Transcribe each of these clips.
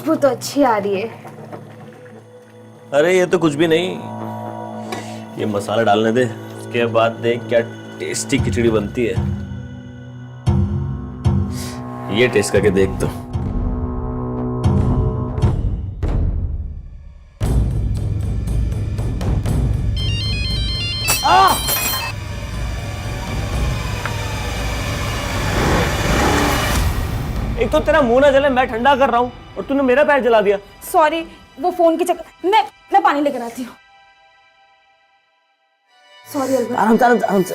खुशबू तो अच्छी आ रही है। अरे ये तो कुछ भी नहीं, ये मसाला डालने दे, उसके बाद देख क्या टेस्टी खिचड़ी बनती है। ये टेस्ट करके देख तो। एक तो तेरा मुंह ना जले, मैं ठंडा कर रहा हूँ और तूने मेरा पैर जला दिया। सॉरी, वो फोन के चक्कर। मैं पानी लेकर आती हूँ। Sorry Albert. आराम से आराम से।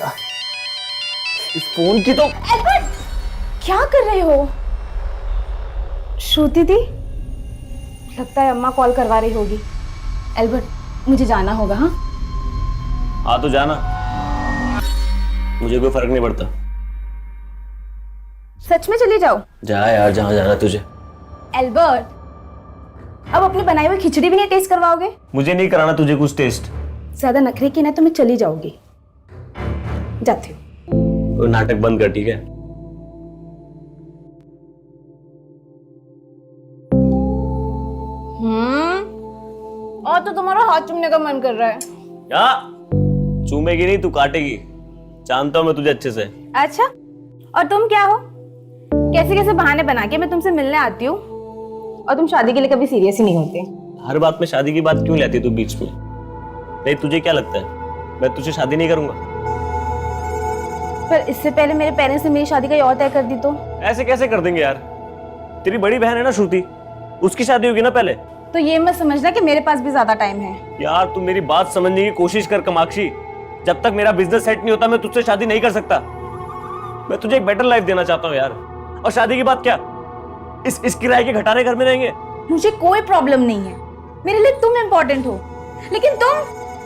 इस फोन की तो। एल्बर्ट, क्या कर रहे हो? श्रुति दी, लगता है अम्मा कॉल करवा रही होगी। एल्बर्ट, मुझे जाना होगा। हाँ हाँ तो जाना, मुझे कोई फर्क नहीं पड़ता। सच में चली जाओ। जा यार, जहाँ जाना तुझे। एल्बर्ट, अब अपनी बनाई हुई खिचड़ी भी नहीं टेस्ट करवाओगे? मुझे नहीं कराना तुझे कुछ टेस्ट। ज्यादा नखरे की ना तो मैं चली जाऊंगी। जाती हूँ। तो नाटक बंद कर, ठीक है? और तो तुम्हारा हाथ चूमने का मन कर रहा है। क्या? चूमेगी नहीं, तू काटेगी। जानता हूँ मैं तुझे अच्छे से। अच्छा, और तुम क्या हो? कैसे कैसे बहाने बना के मैं तुमसे मिलने आती हूँ और तुम शादी के लिए कभी सीरियस ही नहीं होते। हर बात में शादी की बात क्यों लाती तू बीच में? नहीं, तुझे क्या लगता है मैं तुझसे शादी नहीं करूंगा? पर इससे पहले मेरे पेरेंट्स ने मेरी शादी का और तय कर दी तो? ऐसे कैसे कर देंगे यार? तेरी बड़ी बहन है ना श्रुति, उसकी शादी होगी ना पहले। तो ये मत समझना कि मेरे पास भी ज्यादा टाइम है। यार तू मेरी बात समझने की कोशिश कर कामाक्षी। जब तक मेरा बिजनेस सेट नहीं होता मैं तुझसे शादी नहीं कर सकता। मैं तुझे एक बेटर लाइफ देना चाहता हूँ यार। और शादी की बात क्या, इस किराए के घटाने घर में रहेंगे। मुझे कोई प्रॉब्लम नहीं है, मेरे लिए तुम इम्पोर्टेंट हो। लेकिन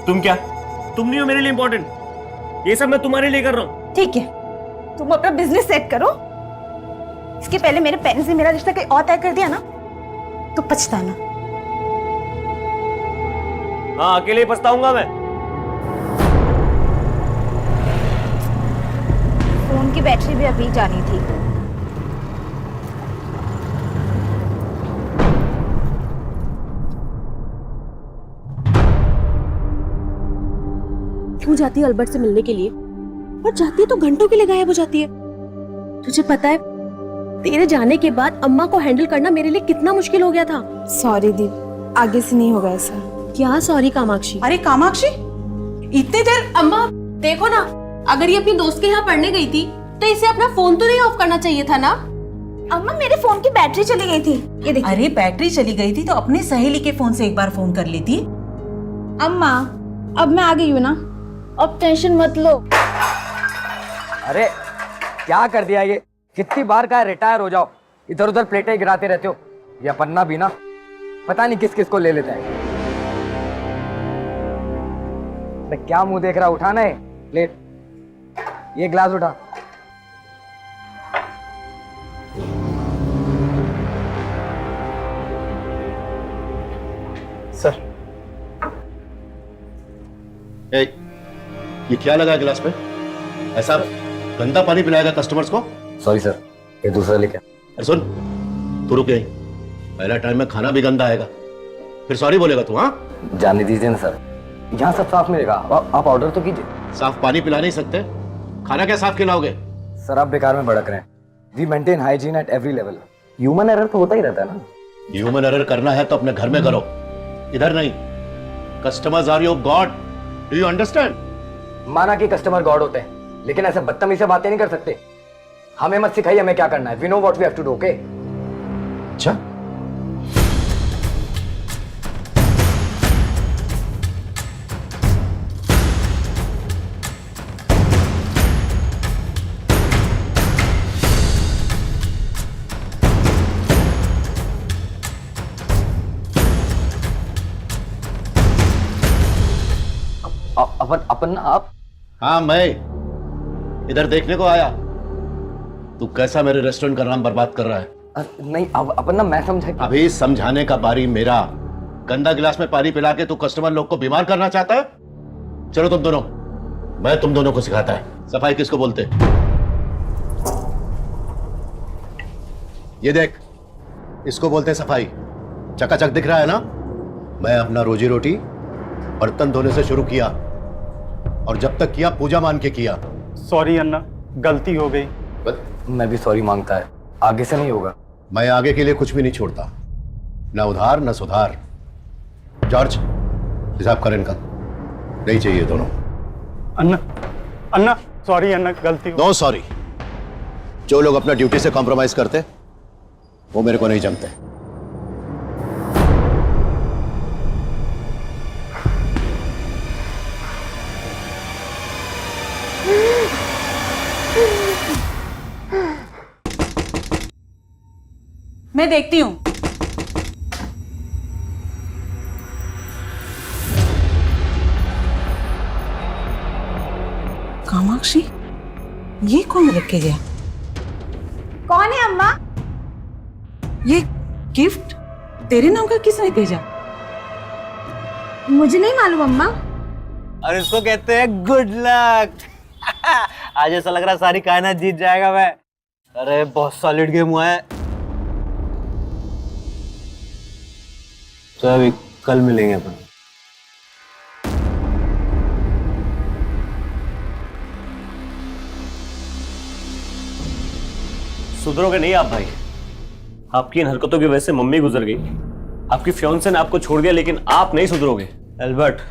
तुम क्या? तुम नहीं हो मेरे लिए इम्पोर्टेंट। ये सब मैं तुम्हारे लिए कर रहा हूँ। ठीक है, तुम अपना बिजनेस सेट करो। इसके पहले मेरे पेरेंट्स ने मेरा रिश्ता कहीं और तय कर दिया ना तो पछताना। हाँ, अकेले ही पछताऊंगा मैं। फोन की बैटरी भी अभी जानी थी। क्यों जाती है अल्बर्ट से मिलने के लिए? और जाती है तो घंटों के लिए गायब हो जाती है। तुझे पता है तेरे जाने के बाद अम्मा को हैंडल करना मेरे लिए कितना मुश्किल हो गया था। सॉरी दीप, आगे से नहीं होगा ऐसा। क्या सॉरी कामाक्षी? अरे कामाक्षी, इतने देर। अम्मा देखो ना, अगर ये अपनी दोस्त के यहाँ पढ़ने गई थी तो इसे अपना फोन तो नहीं ऑफ करना चाहिए था ना? अम्मा, मेरे फोन की बैटरी चली गई थी। ये देखिए। अरे बैटरी चली गई थी तो अपने सहेली के फोन से एक बार फोन कर लेती। अम्मा, अब मैं आ गई हूँ ना, अब टेंशन मत लो। अरे क्या कर दिया ये? कितनी बार कहा रिटायर हो जाओ, इधर उधर प्लेटें गिराते रहते हो। या पन्ना भी ना पता नहीं किस किस को ले लेता है। क्या मुंह देख रहा, उठाना है प्लेट, ये ग्लास उठा। सर, ये क्या लगा है गिलास पे? ऐसा गंदा पानी पिलाएगा कस्टमर्स को? सॉरी सर, ये दूसरा लेके। अरे सुन, तू रुक यहीं। पहला टाइम में खाना भी गंदा आएगा, फिर सॉरी बोलेगा तू? हाँ, जाने दीजिए ना सर, यहाँ सब साफ मिलेगा। आप ऑर्डर तो कीजिए। साफ पानी पिला नहीं सकते, खाना क्या साफ खिलाओगे? सर आप बेकार में भड़क रहे हैं। We maintain hygiene at every level. Human error तो होता ही रहता है ना। ह्यूमन एरर करना है तो अपने घर में करो, इधर नहीं। Customers are your god, do you understand? माना कि कस्टमर गॉड होते हैं, लेकिन ऐसे बदतमीजी से बातें नहीं कर सकते। हमें मत सिखाइए हमें क्या करना है। We know what we have to do, okay? अच्छा, अपन आप? हाँ मैं इधर देखने को आया। तू कैसा मेरे रेस्टोरेंट का नाम बर्बाद कर रहा है? नहीं अपन ना, मैं समझा। अभी समझाने का बारी मेरा। गंदा गिलास में पानी पिला के तू कस्टमर लोग को बीमार करना चाहता है? चलो तुम दोनों, मैं तुम दोनों को सिखाता है सफाई किसको बोलते। ये देख, इसको बोलते हैं सफाई। चकाचक दिख रहा है ना? मैं अपना रोजी रोटी बर्तन धोने से शुरू किया, और जब तक किया पूजा मान के किया। सॉरी अन्ना, गलती हो गई। मैं भी सॉरी मांगता है, आगे से नहीं होगा। मैं आगे के लिए कुछ भी नहीं छोड़ता, ना उधार ना सुधार। जॉर्ज, हिसाब कर इनका, नहीं चाहिए दोनों। अन्ना अन्ना सॉरी अन्ना, गलती हो। No sorry. जो लोग अपना ड्यूटी से कॉम्प्रोमाइज करते वो मेरे को नहीं जमते। मैं देखती हूँ। कामाक्षी, ये कौन रख के गया? कौन है अम्मा? ये गिफ्ट तेरे नाम का किसने भेजा? मुझे नहीं मालूम अम्मा। और इसको कहते हैं गुड लक। आज ऐसा लग रहा सारी कायनात जीत जाएगा मैं। अरे बहुत सॉलिड गेम हुआ है। तो अभी कल मिलेंगे अपन। सुधरोगे नहीं आप भाई। आपकी इन हरकतों की वजह से मम्मी गुजर गई, आपकी फियांसे ने आपको छोड़ दिया, लेकिन आप नहीं सुधरोगे। एल्बर्ट,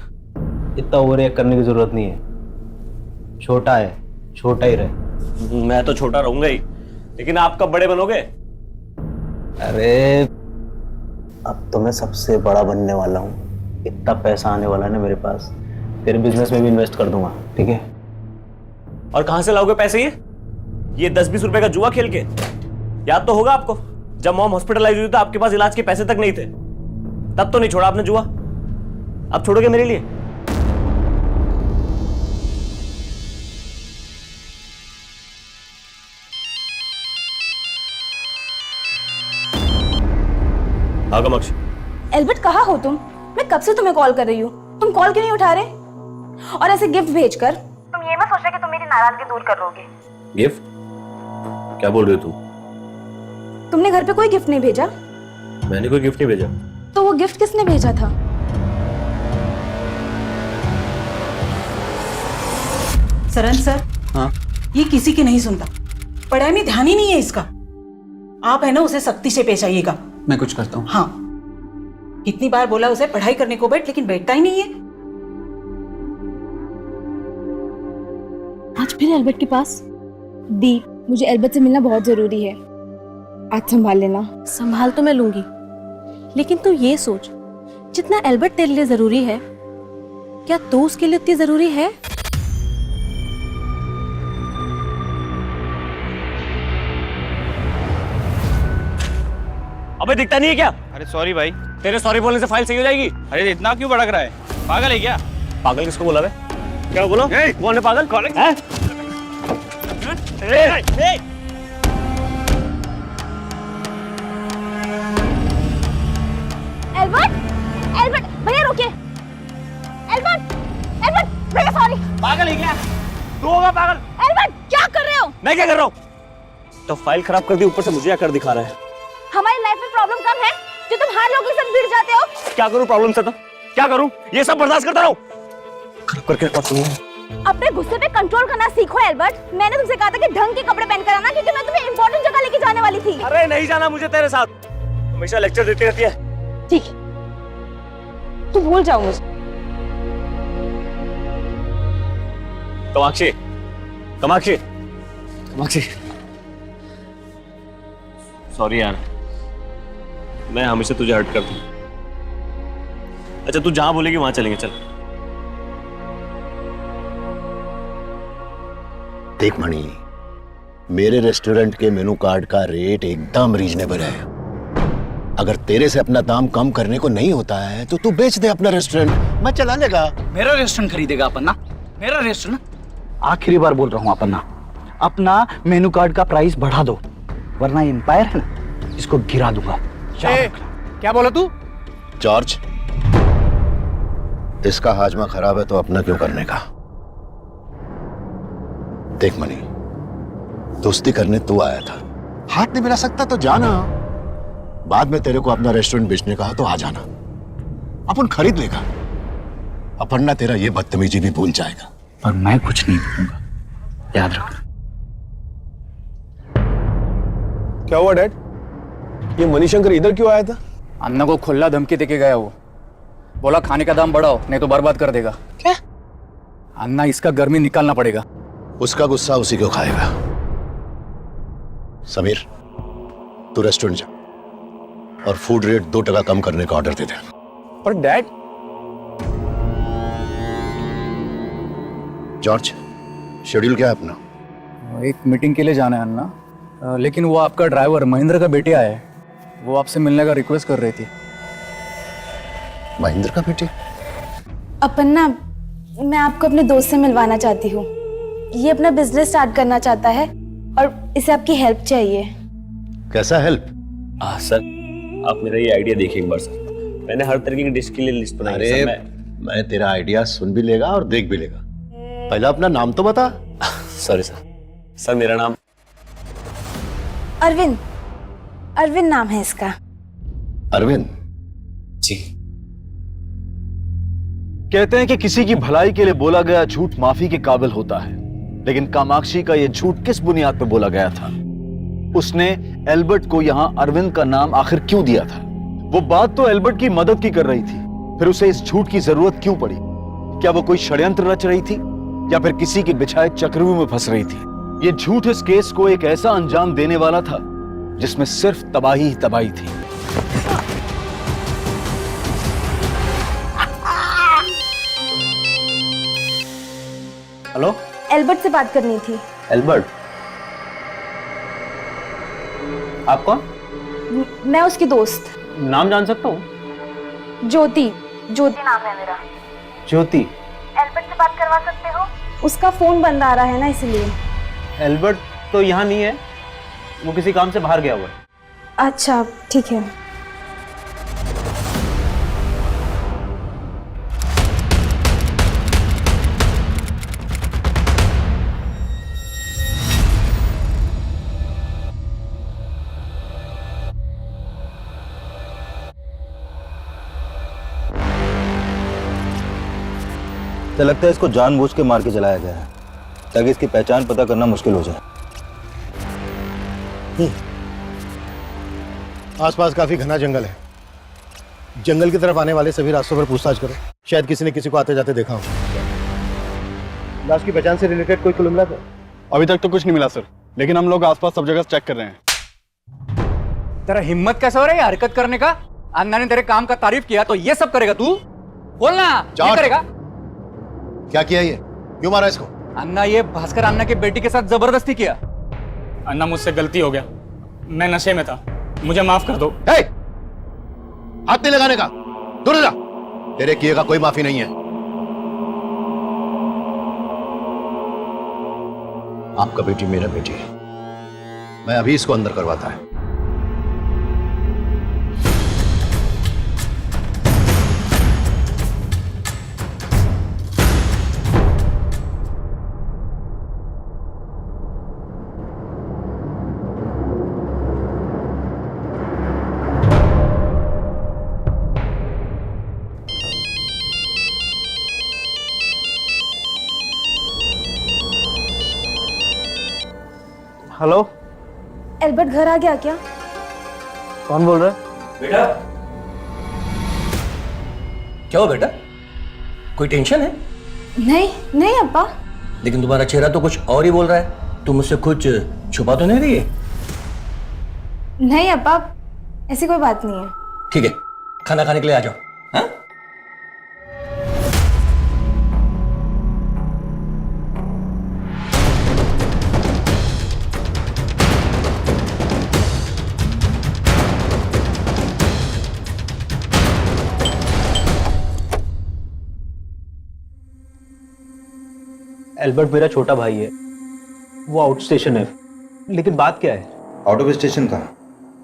इतना ओवररिएक्ट करने की जरूरत नहीं है। छोटा है, छोटा ही रहे। मैं तो छोटा रहूंगा ही, लेकिन आप कब बड़े बनोगे? अरे अब तो मैं सबसे बड़ा बनने वाला हूँ। इतना पैसा आने वाला है ना मेरे पास, फिर बिजनेस में भी इन्वेस्ट कर दूंगा, ठीक है? और कहां से लाओगे पैसे? ये 10-20 रुपए का जुआ खेल के? याद तो होगा आपको, जब मॉम हॉस्पिटलाइज हुई तो आपके पास इलाज के पैसे तक नहीं थे, तब तो नहीं छोड़ा आपने जुआ। अब छोड़ोगे मेरे लिए? हाँ कामाक्षी। एल्बर्ट, कहाँ हो तुम? मैं कब से तुम्हें कॉल कर रही हूँ, तुम कॉल क्यों नहीं उठा रहे? और ऐसे गिफ्ट भेजकर तुम ये मत सोच रहे कि तुम मेरी नाराजगी दूर कर लोगे। गिफ्ट? क्या बोल रही हो तुम? तुमने घर पे कोई गिफ्ट नहीं भेजा? मैंने कोई गिफ्ट नहीं भेजा। तो वो गिफ्ट किसने भेजा था? सरन सर, हाँ? ये किसी की नहीं सुनता, पढ़ाई में ध्यान ही नहीं है इसका। आप है ना, उसे सख्ती से पेश आइएगा। मैं कुछ करता हूँ। हाँ, कितनी बार बोला उसे पढ़ाई करने को बैठ, लेकिन बैठता ही नहीं है। आज फिर एल्बर्ट के पास? दी, मुझे एल्बर्ट से मिलना बहुत जरूरी है, आज संभाल लेना। संभाल तो मैं लूंगी, लेकिन तू ये सोच, जितना एल्बर्ट तेरे लिए जरूरी है, क्या तू उसके लिए उतनी जरूरी है? अबे दिखता नहीं है क्या? अरे सॉरी भाई। तेरे सॉरी बोलने से फाइल सही हो जाएगी? अरे इतना क्यों भड़क रहा है? पागल है क्या? पागल किसको बोला बे? क्या बोला? कौन है पागल? कौन है? एल्बर्ट, एल्बर्ट भैया रुकिए। एल्बर्ट, एल्बर्ट भैया सॉरी। पागल है क्या? तू होगा पागल? एल्बर्ट क्या कर रहे हो? मैं क्या कर रहा हूँ? तो फाइल खराब कर दी, ऊपर से मुझे आकर दिखा रहा है। हमारी लाइफ में प्रॉब्लम कम है जो तुम हर लोगों के साथ भिड़ जाते हो। क्या करूं प्रॉब्लम से? तो क्या करूं? ये सब बर्दाश्त करता रहूं? खराब करके रखा तुमने। अपने गुस्से पे कंट्रोल करना सीखो एल्बर्ट। मैंने तुमसे कहा था कि ढंग के कपड़े पहनकर आना, क्योंकि मैं तुम्हें इंपॉर्टेंट जगह लेके जाने वाली थी। अरे नहीं जाना मुझे तेरे साथ, हमेशा लेक्चर देती रहती है। ठीक, तू भूल जाओ मुझे। कामाक्षी, कामाक्षी, कामाक्षी, सॉरी यार, मैं हमेशा तुझे हर्ट करता हूं। अच्छा तू जहां बोलेगी वहां चलेंगे, चल। देख मणि, मेरे रेस्टोरेंट के मेनू कार्ड का रेट एकदम रीजनेबल है। अगर तेरे से अपना दाम कम करने को नहीं होता है तो तू बेच दे अपना रेस्टोरेंट, मैं चला लेगा। मेरा रेस्टोरेंट खरीदेगा अपना? मेरा रेस्टोरेंट? आखिरी बार बोल रहा हूँ अपना, अपना मेनू कार्ड का प्राइस बढ़ा दो, वरना एम्पायर है ना, इसको गिरा दूंगा। क्या बोला तू? जॉर्ज, इसका हाजमा खराब है तो अपना क्यों करने का? देख मणि, दोस्ती करने तू आया था, हाथ नहीं मिला सकता तो जाना। बाद में तेरे को अपना रेस्टोरेंट बेचने का हो तो आ जाना, अपन खरीद लेगा। अपर्णा तेरा ये बदतमीजी भी भूल जाएगा। पर मैं कुछ नहीं भूलूंगा, याद रखना। क्या हुआ डैड? ये मणिशंकर इधर क्यों आया था? अन्ना को खुला धमकी देके गया वो। बोला खाने का दाम बढ़ाओ नहीं तो बर्बाद कर देगा। क्या? अन्ना इसका गर्मी निकालना पड़ेगा। उसका गुस्सा उसी को खाएगा। समीर, तू रेस्टोरेंट जा और फूड रेट 2% कम करने का ऑर्डर दे दे। पर डैड, जॉर्ज, शेड्यूल क्या है अपना? एक मीटिंग के लिए जाना है अन्ना, लेकिन वो आपका ड्राइवर महेंद्र का बेटे आया है, वो आपसे मिलने का रिक्वेस्ट कर रही थी। महेंद्र का बेटे? अपर्णा, मैं आपको अपने दोस्त से मिलवाना चाहती हूँ। ये अपना बिजनेस स्टार्ट करना चाहता है और इसे आपकी हेल्प चाहिए। कैसा हेल्प? सर, आप मेरा ये आइडिया देखिए एक बार सर। मैंने हर तरीके की डिश के लिए लिस्ट बनाई है अरे सर। मैं तेरा आइडिया सुन भी लेगा और देख भी लेगा। पहले अपना नाम तो बता। Sorry sir. सर मेरा नाम अरविंद, अरविंद नाम है इसका। अरविंद? जी। कहते हैं कि किसी की भलाई के लिए बोला गया झूठ माफी के काबिल होता है, लेकिन कामाक्षी का यह झूठ किस बुनियाद पर बोला गया था? उसने एल्बर्ट को यहां अरविंद का नाम आखिर क्यों दिया था? वो बात तो एल्बर्ट की मदद की कर रही थी, फिर उसे इस झूठ की जरूरत क्यों पड़ी? क्या वो कोई षड्यंत्र रच रही थी या फिर किसी के बिछाए चक्रव्यूह में फंस रही थी? ये झूठ इस केस को एक ऐसा अंजाम देने वाला था जिसमें सिर्फ तबाही ही तबाही थी। हेलो, एल्बर्ट से बात करनी थी। एल्बर्ट? आप कौन? मैं उसकी दोस्त नाम जान सकता हूँ? ज्योति। ज्योति नाम है मेरा। ज्योति? एल्बर्ट से बात करवा सकते हो? उसका फोन बंद आ रहा है ना, इसलिए। एल्बर्ट तो यहाँ नहीं है, वो किसी काम से बाहर गया हुआ है। अच्छा ठीक है। तो लगता है इसको जानबूझ के मार के चलाया गया है ताकि इसकी पहचान पता करना मुश्किल हो जाए। आसपास काफी घना जंगल है। जंगल की तरफ आने वाले सभी रास्तों पर पूछताछ करो, शायद किसी ने किसी को आते जाते देखा हो। लाश की पहचान से रिलेटेड कोई क्लू मिला था? अभी तक तो कुछ नहीं मिला सर, लेकिन हम लोग आसपास सब जगह चेक कर रहे हैं। तेरा हिम्मत कैसे हो रहा है हरकत करने का? अन्ना ने तेरे काम का तारीफ किया तो ये सब करेगा तू? बोलना, ये करेगा? क्या किया ये? क्यों मारा इसको? अन्ना, ये भास्कर अन्ना की बेटी के साथ जबरदस्ती किया। अन्ना, मुझसे गलती हो गया, मैं नशे में था, मुझे माफ कर दो। हाथ नहीं लगाने का, दूर जा। तेरे किए का कोई माफी नहीं है। आपका बेटी मेरा बेटी है, मैं अभी इसको अंदर करवाता है। हेलो, एल्बर्ट घर आ गया क्या? कौन बोल रहा है? बेटा, क्या हो बेटा? कोई टेंशन है? नहीं नहीं अब्बा। लेकिन तुम्हारा चेहरा तो कुछ और ही बोल रहा है। तुम मुझसे कुछ छुपा तो नहीं रही है? नहीं अब्बा, ऐसी कोई बात नहीं है। ठीक है, खाना खाने के लिए आ जाओ। हाँ? एल्बर्ट मेरा छोटा भाई है, वो आउट स्टेशन है। लेकिन बात क्या है? आउट ऑफ स्टेशन कहाँ?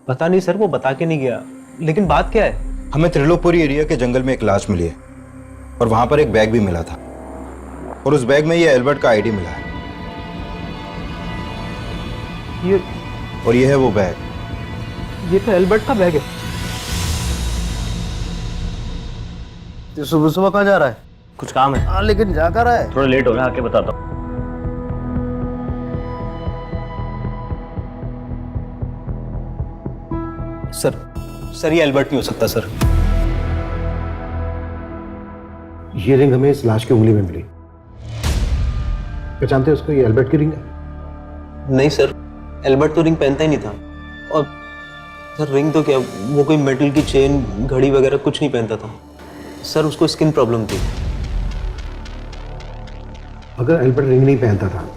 पता नहीं सर, वो बता के नहीं गया। लेकिन बात क्या है? हमें त्रिलोकपुरी एरिया के जंगल में एक लाश मिली है और वहां पर एक बैग भी मिला था और उस बैग में ये एल्बर्ट का आईडी मिला है। ये और ये है वो बैग ये तो एल्बर्ट का बैग है। तो सुबह सुबह कहाँ जा रहा है? कुछ काम है। हाँ लेकिन जा कर रहा है। थोड़ा लेट हो रहा है, आके बताता हूँ। सर ये एल्बर्ट नहीं हो सकता सर। ये रिंग हमें इस लाश की उंगली में मिली। पहचानते हो उसको? ये एल्बर्ट की रिंग है। नहीं सर, एल्बर्ट तो रिंग पहनता ही नहीं था। और सर रिंग तो क्या, वो कोई मेटल की चेन घड़ी वगैरह कुछ नहीं पहनता था सर। उसको स्किन प्रॉब्लम थी। अगर एल्बर्ट रिंग नहीं पहनता था,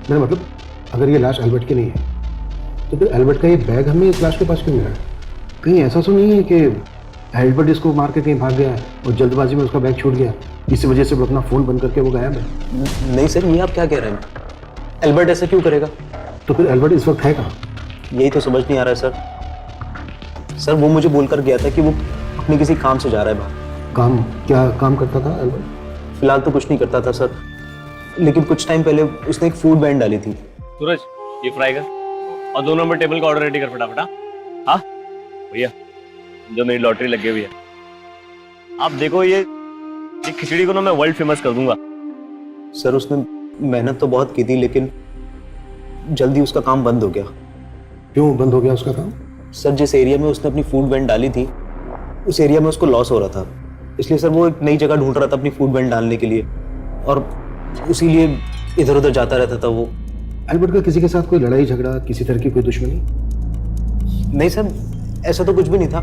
मेरा मतलब अगर ये लाश एल्बर्ट की नहीं है, तो फिर एल्बर्ट का ये बैग हमें इस लाश के पास क्यों मिला है? कहीं ऐसा तो नहीं है कि एल्बर्ट इसको मार के कहीं भाग गया है और जल्दबाजी में उसका बैग छूट गया, इसी वजह से वो अपना फोन बंद करके वो गायब है? नहीं सर, ये आप क्या कह रहे हैं? एल्बर्ट ऐसा क्यों करेगा? तो फिर एल्बर्ट इस वक्त है कहाँ? यही तो समझ नहीं आ रहा है सर। सर वो मुझे बोलकर गया था कि वो अपने किसी काम से जा रहा है बाहर। काम? क्या काम करता था एल्बर्ट? फिलहाल तो कुछ नहीं करता था सर, लेकिन कुछ टाइम पहले उसने एक फूड बैंड डाली थी। सूरज, ये फ्राई कर और 2 नंबर टेबल का ऑर्डर रेडी कर फटाफट। हाँ भैया, जो मेरी लॉटरी लगी हुई है, आप देखो ये खिचड़ी को ना मैं वर्ल्ड फेमस कर दूंगा। सर उसने मेहनत तो बहुत की थी, लेकिन जल्दी उसका काम बंद हो गया। क्यों बंद हो गया उसका काम? सर जिस एरिया में उसने अपनी फूड वैन डाली थी, उस एरिया में उसको लॉस हो रहा था, इसलिए सर वो एक नई जगह ढूंढ रहा था अपनी फूड वैन डालने के लिए, और इसीलिए इधर उधर जाता रहता था वो। एल्बर्ट का किसी के साथ कोई लड़ाई झगड़ा, किसी तरह की कोई दुश्मनी? नहीं सर, ऐसा तो कुछ भी नहीं था।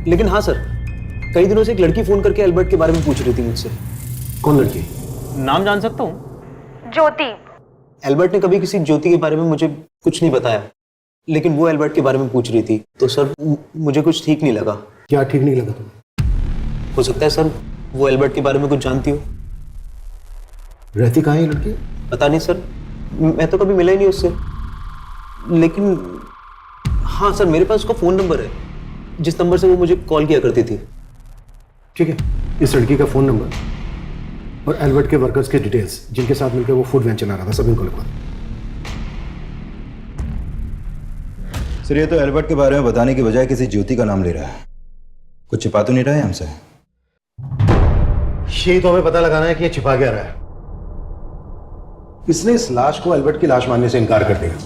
लेकिन हाँ सर, कई दिनों से एक लड़की फोन करके एल्बर्ट के बारे में पूछ रही थी मुझसे। कौन लड़की? नाम जान सकता हूँ? ज्योति। एल्बर्ट ने कभी किसी ज्योति के बारे में मुझे कुछ नहीं बताया, लेकिन वो एल्बर्ट के बारे में पूछ रही थी, तो सर मुझे कुछ ठीक नहीं लगा। क्या ठीक नहीं लगा तुम्हें? हो सकता है सर वो एल्बर्ट के बारे में कुछ जानती हो। रहती कहाँ है ये लड़की? पता नहीं सर, मैं तो कभी मिला ही नहीं उससे। लेकिन हाँ सर, मेरे पास उसका फोन नंबर है, जिस नंबर से वो मुझे कॉल किया करती थी। ठीक है, इस लड़की का फोन नंबर और एल्बर्ट के वर्कर्स के डिटेल्स, जिनके साथ मिलकर वो फूड वैन चला रहा था, सब इनको लिखवा। सर ये तो एल्बर्ट के बारे में बताने की बजाय किसी ज्योति का नाम ले रहा है। कुछ छिपा तो नहीं रहा है हमसे? यही तो हमें पता लगाना है कि ये छिपा क्या रहा है। इसने इस लाश को एल्बर्ट की लाश मानने से इनकार कर दिया,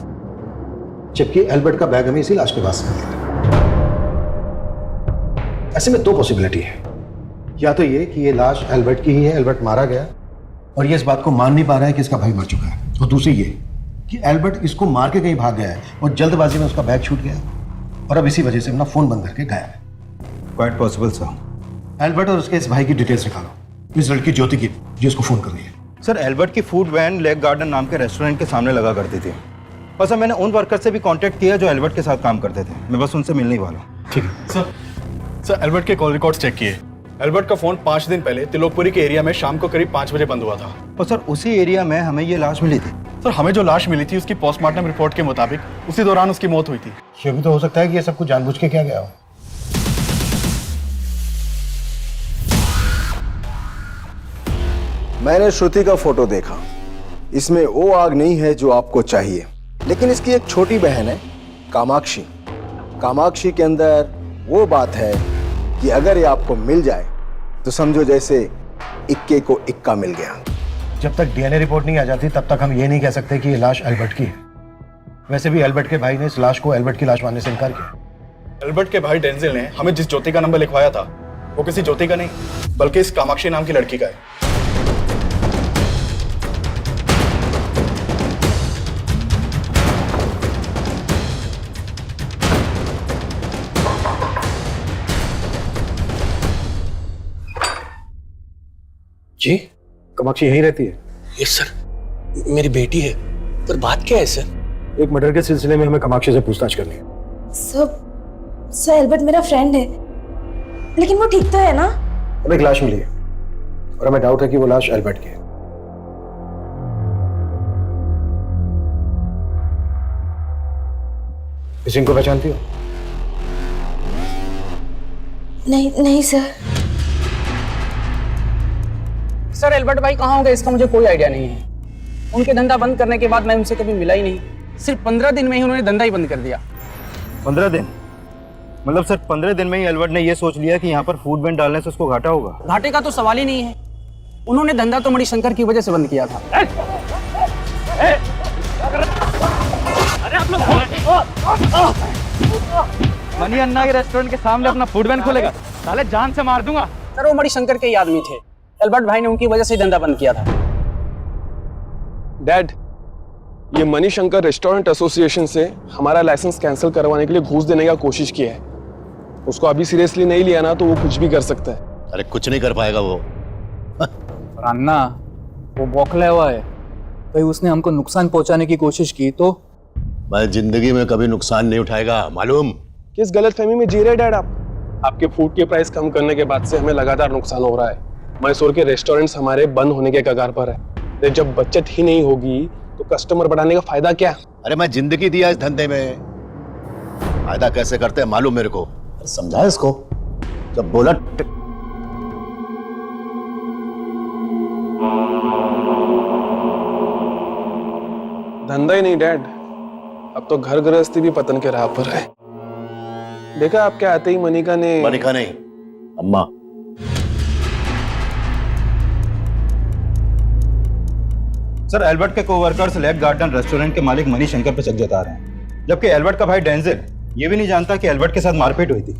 जबकि एल्बर्ट का बैग हमें इसी लाश के पास मिला। ऐसे में 2 पॉसिबिलिटी है, या तो ये कि ये लाश एल्बर्ट की ही है, एल्बर्ट मारा गया और ये इस बात को मान नहीं पा रहा है कि इसका भाई मर चुका है, और दूसरी ये कि एल्बर्ट इसको मार के कहीं भाग गया है और जल्दबाजी में उसका बैग छूट गया और अब इसी वजह से अपना फोन बंद करके गायब है। Quite possible sir. एल्बर्ट और उसके इस भाई की डिटेल्स निकालो, इस लड़की ज्योति की जो इसको फोन कर रही है। सर एल्बर्ट की फूड वैन लेक गार्डन नाम के रेस्टोरेंट के सामने लगा करती थी, और सर मैंने उन वर्कर से भी कांटेक्ट किया जो एल्बर्ट के साथ काम करते थे। मैं बस उनसे मिलने ही वाला हूँ। ठीक है सर एल्बर्ट के कॉल रिकॉर्ड्स चेक किए। एल्बर्ट का फोन 5 दिन पहले तिलोकपुरी के एरिया में शाम को करीब 5 बजे बंद हुआ था। और सर उसी एरिया में हमें ये लाश मिली थी। सर हमें जो लाश मिली थी उसकी पोस्टमार्टम रिपोर्ट के मुताबिक उसी दौरान उसकी मौत हुई थी। ये भी तो हो सकता है कि ये सब कुछ जानबूझ के किया गया हो। मैंने श्रुति का फोटो देखा, इसमें वो आग नहीं है जो आपको चाहिए, लेकिन इसकी एक छोटी बहन है कामाक्षी। कामाक्षी के अंदर वो बात है कि अगर ये आपको मिल जाए तो समझो जैसे इक्के को इक्का मिल गया। जब तक डीएनए रिपोर्ट नहीं आ जाती तब तक हम ये नहीं कह सकते कि ये लाश एल्बर्ट की है। वैसे भी एल्बर्ट के भाई ने इस लाश को एल्बर्ट की लाश मानने से इनकार किया। एल्बर्ट के भाई डेंजिल ने हमें जिस ज्योति का नंबर लिखवाया था वो किसी ज्योति का नहीं, बल्कि इस कामाक्षी नाम की लड़की का है। जी, कामाक्षी यहीं रहती है? यस सर, मेरी बेटी है, पर बात क्या है सर? एक मर्डर के सिलसिले में हमें कामाक्षी से पूछताछ करनी है। सर एल्बर्ट मेरा फ्रेंड है, लेकिन वो ठीक तो है ना? हमें एक लाश मिली है और हमें डाउट है कि वो लाश एल्बर्ट की है। इस इनको पहचानती हो? नहीं सर। सर एल्बर्ट भाई कहाँ होंगे इसका मुझे कोई आइडिया नहीं है। उनके धंधा बंद करने के बाद मैं उनसे कभी मिला ही नहीं। सिर्फ 15 दिन में ही उन्होंने धंधा ही बंद कर दिया। 15 दिन? मतलब सर 15 दिन में ही एल्बर्ट ने ये सोच लिया कि यहाँ पर फूड वेंट डालने से उसको घाटा होगा? घाटे का तो सवाल ही नहीं है। उन्होंने धंधा तो मणिशंकर की वजह से बंद किया था। मनी अन्ना के रेस्टोरेंट के सामने अपना फूड वैन खोलेगा? साले जान से मार दूंगा। सर वो मणिशंकर के ही आदमी थे। एल्बर्ट भाई ने उनकी वजह से धंधा बंद किया था। डैड, ये मणिशंकर रेस्टोरेंट एसोसिएशन से हमारा लाइसेंस कैंसिल करवाने के लिए घूस देने का कोशिश किया है। उसको अभी सीरियसली नहीं लिया ना तो वो कुछ भी कर सकता है। अरे कुछ नहीं कर पाएगा वो। और अन्ना वो बौखला हुआ है, भाई उसने हमको नुकसान पहुंचाने की कोशिश की तो? मैं जिंदगी में कभी नुकसान नहीं उठाएगा, मालूम? किस गलतफहमी में जी रहे डैड आप? आपके फूड के प्राइस कम करने के बाद से हमें लगातार नुकसान हो रहा है। मैसूर के रेस्टोरेंट्स हमारे बंद होने के कगार पर है। जब बचत ही नहीं होगी तो कस्टमर बढ़ाने का फायदा क्या? अरे मैं जिंदगी दिया इस धंधे में, फायदा कैसे करते हैं मालूम मेरे को। समझा इसको, जब बोला धंधा ही नहीं डैड, अब तो घर गृहस्थी भी पतन के राह पर है। देखा आपके आते ही मनिका नहीं, अम्मा। सर एल्बर्ट के कोवर्कर्स लेक गार्डन रेस्टोरेंट के मालिक मणिशंकर पर शक जता रहे हैं, जबकि एल्बर्ट का भाई डेंजिल ये भी नहीं जानता कि एल्बर्ट के साथ मारपीट हुई थी।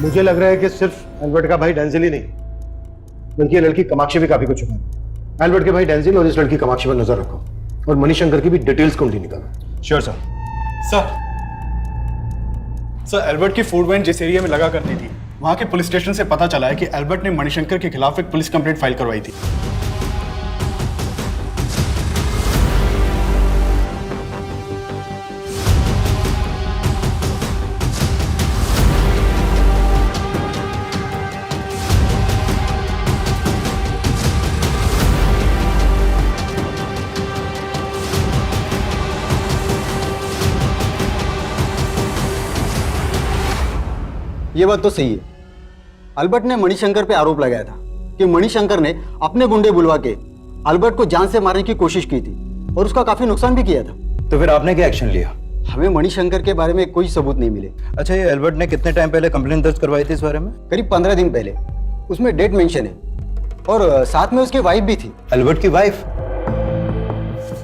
मुझे लग रहा है कि सिर्फ एल्बर्ट का भाई डेंजिल ही नहीं, बल्कि ये लड़की कामाक्षी भी काफी कुछ छुपा है। एल्बर्ट के भाई डेंजिल और इस लड़की कामाक्षी पर नजर रखो और मणिशंकर की भी डिटेल्स ढूंढी निकालो। Sure sir. सर एल्बर्ट की फूड वैन जिस एरिया में लगा करती थी, वहां के पुलिस स्टेशन से पता चला है कि एल्बर्ट ने मणिशंकर के खिलाफ एक पुलिस कंप्लेंट फाइल करवाई थी। ये बात तो सही है। अल्बर्ट ने मणिशंकर पे आरोप लगाया था कि मणिशंकर ने अपने गुंडे बुलवा के अल्बर्ट को जान से मारने की कोशिश की थी और उसका काफी नुकसान भी किया था। तो फिर आपने क्या एक्शन लिया? हमें मणिशंकर के बारे में कोई सबूत नहीं मिले। अच्छा, ये एल्बर्ट ने कितने टाइम पहले कंप्लेंट दर्ज करवाई थी इस बारे में? करीब 15 दिन पहले। उसमें डेट मेंशन है और साथ में उसकी वाइफ भी थी। एल्बर्ट की वाइफ?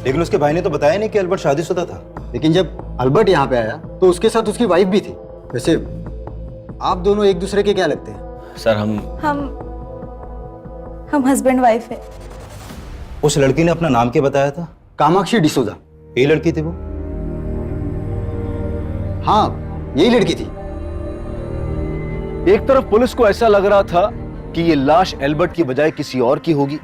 लेकिन उसके भाई ने तो बताया नहीं कि एल्बर्ट शादीशुदा था। लेकिन जब अल्बर्ट यहाँ पे आया तो उसके साथ उसकी वाइफ भी थी। वैसे आप दोनों एक दूसरे के क्या लगते हैं? सर हम हस्बैंड वाइफ है। उस लड़की ने अपना नाम क्या बताया था? कामाक्षी डिसोजा। यही लड़की थी वो? हाँ, यही लड़की थी। एक तरफ पुलिस को ऐसा लग रहा था कि ये लाश एल्बर्ट की बजाय किसी और की होगी,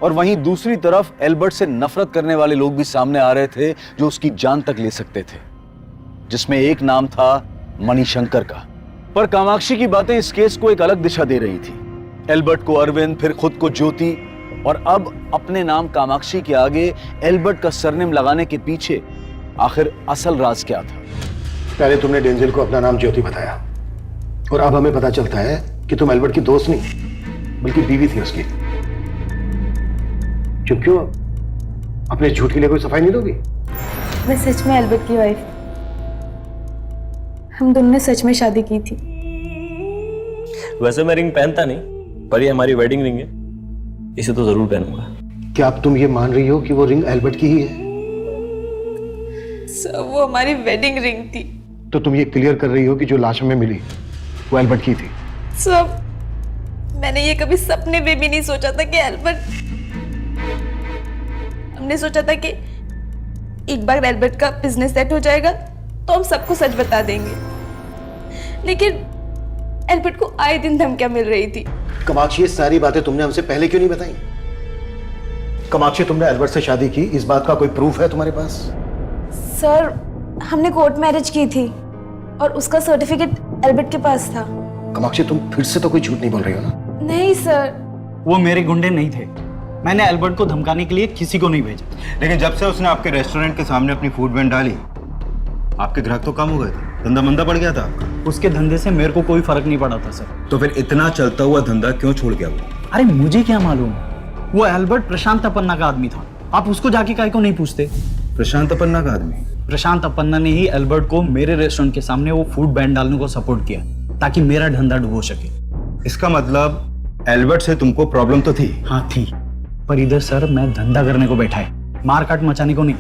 और वहीं दूसरी तरफ एल्बर्ट से नफरत करने वाले लोग भी सामने आ रहे थे जो उसकी जान तक ले सकते थे, जिसमें एक नाम था मणिशंकर का। पर कामाक्षी की बातें इस केस को एक अलग दिशा दे रही थी। एल्बर्ट को अरविंद, फिर खुद को ज्योति, और अब अपने नाम कामाक्षी के आगे एल्बर्ट का सरनेम लगाने के पीछे आखिर असल राज क्या था? पहले तुमने डेंजिल को अपना नाम ज्योति बताया और अब हमें पता चलता है कि तुम एल्बर्ट की दोस्त नहीं बल्कि बीवी थी उसकी। क्यों अपने झूठ के लिए कोई सफाई नहीं दोगी? मैं सच में एल्बर्ट की वाइफ। हम दोनों ने सच में शादी की थी। वैसे मैं रिंग पहनता नहीं, पर ये हमारी वेडिंग रिंग है, इसे तो जरूर पहनूंगा। क्या अब तुम ये मान रही हो कि वो रिंग एल्बर्ट की ही है? सर वो हमारी वेडिंग रिंग थी। तो तुम ये क्लियर कर रही हो कि जो लाश हमें मिली वो एल्बर्ट की थी? सर मैंने ये कभी सपने में भी नहीं सोचा था कि एल्बर्ट, हमने सोचा था कि एक बार एल्बर्ट का बिजनेस सेट हो जाएगा तो हम सबको सच बता देंगे, लेकिन एल्बर्ट को आए दिन धमकियां मिल रही थी। कामाक्षी, ये सारी बातें तुमने हमसे पहले क्यों नहीं बताई? कामाक्षी, तुमने एल्बर्ट से शादी की, इस बात का कोई प्रूफ है तुम्हारे पास? सर हमने कोर्ट मैरिज की थी और उसका सर्टिफिकेट एल्बर्ट के पास था। कामाक्षी, तुम फिर से तो कोई झूठ नहीं बोल रही हो ना? नहीं सर, वो मेरे गुंडे नहीं थे। मैंने एल्बर्ट को धमकाने के लिए किसी को नहीं भेजा। लेकिन जब से उसने आपके रेस्टोरेंट के सामने अपनी फूड वैन डाली, आपके ग्राहक तो कम हो गए थे, धंधा मंदा पड़ गया था। उसके धंधे से मेरे को कोई फर्क नहीं पड़ा था सर। तो फिर इतना चलता हुआ धंधा क्यों छोड़ गया वो? अरे मुझे क्या मालूम, वो एल्बर्ट प्रशांत तपन्ना का आदमी था। आप उसको जाके काहे को नहीं पूछते? प्रशांत अपन्ना का आदमी? प्रशांत अपन्ना ने ही एल्बर्ट को मेरे रेस्टोरेंट के सामने वो फूड बैन डालने को सपोर्ट किया ताकि मेरा धंधा डुबो सके। इसका मतलब एल्बर्ट से तुमको प्रॉब्लम तो थी? हाँ थी, पर इधर सर मैं धंधा करने को बैठा है, मारकाट मचाने को नहीं।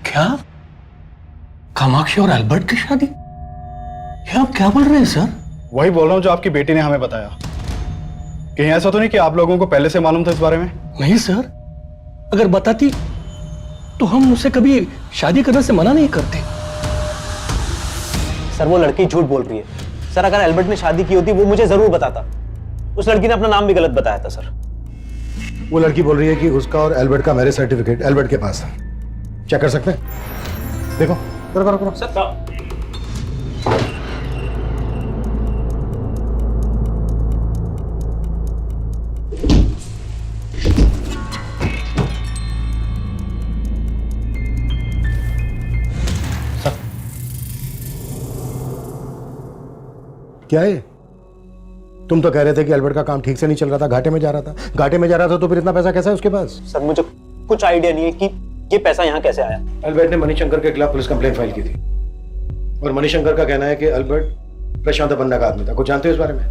क्या? कामाक्षी और एल्बर्ट की शादी? ये आप क्या बोल रहे हैं सर? वही बोल रहा हूँ जो आपकी बेटी ने हमें बताया। कहीं ऐसा तो नहीं कि आप लोगों को पहले से मालूम था इस बारे में? नहीं सर, अगर बताती तो हम उसे कभी शादी करने से मना नहीं करते। सर वो लड़की झूठ बोल रही है सर। अगर एल्बर्ट ने शादी की होती वो मुझे जरूर बताता। उस लड़की ने अपना नाम भी गलत बताया था सर। वो लड़की बोल रही है कि उसका और एल्बर्ट का मैरिज सर्टिफिकेट एल्बर्ट के पास है। चेक कर सकते हैं? देखो करो करो करो। सर क्या है? तुम तो कह रहे थे कि एल्बर्ट का काम ठीक से नहीं चल रहा था, घाटे में जा रहा था। घाटे में जा रहा था तो फिर इतना पैसा कैसा है उसके पास? सर मुझे कुछ आइडिया नहीं है कि ये पैसा यहाँ कैसे आया। एल्बर्ट ने मणिशंकर के खिलाफ पुलिस कंप्लेंट फाइल की थी और मणिशंकर का कहना है कि एल्बर्ट प्रशांत अपन्ना का आदमी था। कुछ जानते हो इस बारे में?